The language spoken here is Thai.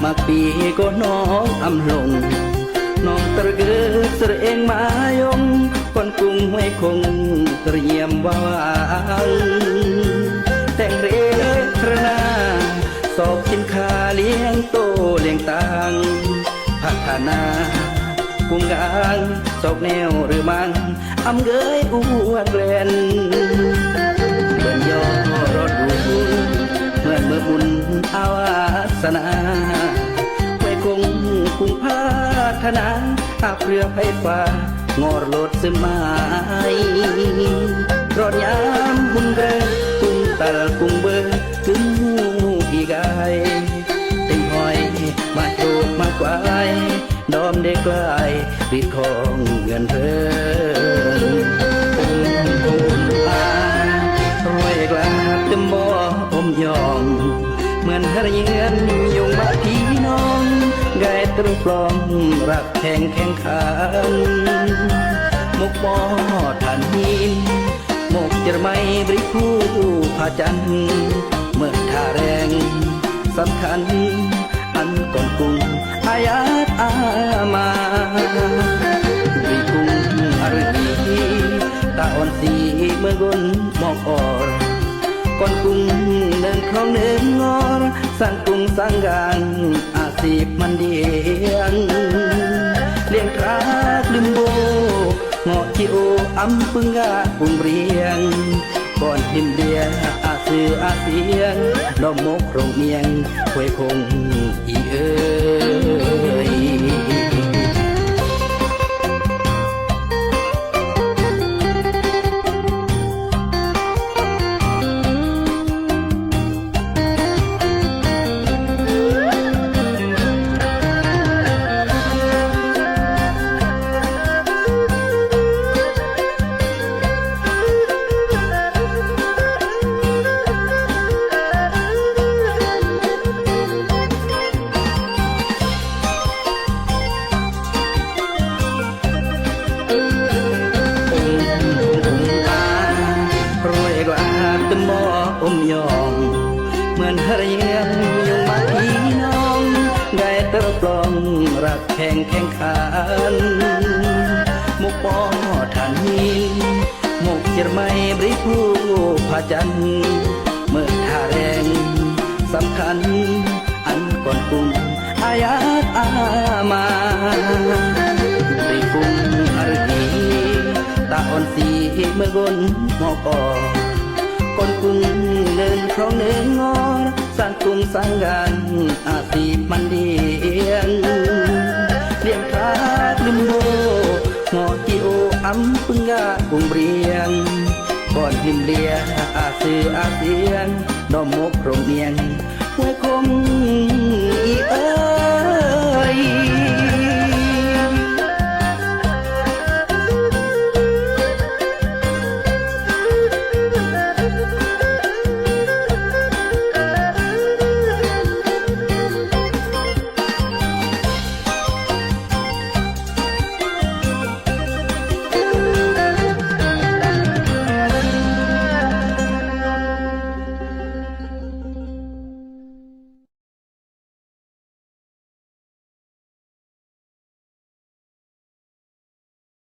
มากปีก็น้องอำลงน้องตระเกิดเสรเองมายงคนกรุงห้วยคงเตรียมวางแต่งเรครนาสอบสินค้าเลี้ยงโตเลี้ยงตังพัฒนากุ้งกางสอกแนวหรือมังอำเกยอวดแลนเบิ่นย่อรถดูเมื่อบุญอาวาสนาไว้คงกุ้งพัฒนาอาเรือไฟฟ้างอรลดซึมไม้รถยามบุญเกิดกุ้งตัลกุ้งเบอร์กึ่งอีกายติงหอยมาโจกมากวายดอมได้กลายปิดของเงินเพิ่มคุณอารวยกลาบจมบ่อมยอมเหมือนเรียนยุงมาพี่น้องไกตรุปลอมรักแข่งขันมุกบ่อทันหินมุกเจรไม่บริผู้ผาจันเมื่อท่าแรงสำคัญอันก่อนกุ้งอาญาอามาวิกุ้งอารดีตาอ่อนสีเมื่อกุนมอกอ่อนก่อนกุ้งเดินคลองเดินงอสร้างกุ้งสร้างงานอาชีพมันเดียงเลี้ยงครากลืมโบงอจิโออำปึงกากุ้งเรียงก่อนหิมเดียอาเสืออาเสียงดอมมกโรงเมียงควยคงอีเอ้ยอมยอมเหมือนเรียนยุงมาพี่น้องได้เติบปลองรักแข่งขันมุกบ่อทันหินมุกเจรไม่บริผู้ผาจันเมื่อท่าแรงสำคัญอันก่อนกุ้งอาญาอามาบริกุ้งอารดีตาอ่อนสีเมื่อกุนมอกอ่อนก่อนกุ้งเดินคลองเดินงอสร้างกุ้งสร้างงานอาชีพมันเดียงเลี้ยงคลาดลืมโบงอจิโออำปึงกากุ้งเรียงก่อนหิมเลียอาเสืออาเสียงดอมมกโรงเมียงห้วยคงอีเอ้ย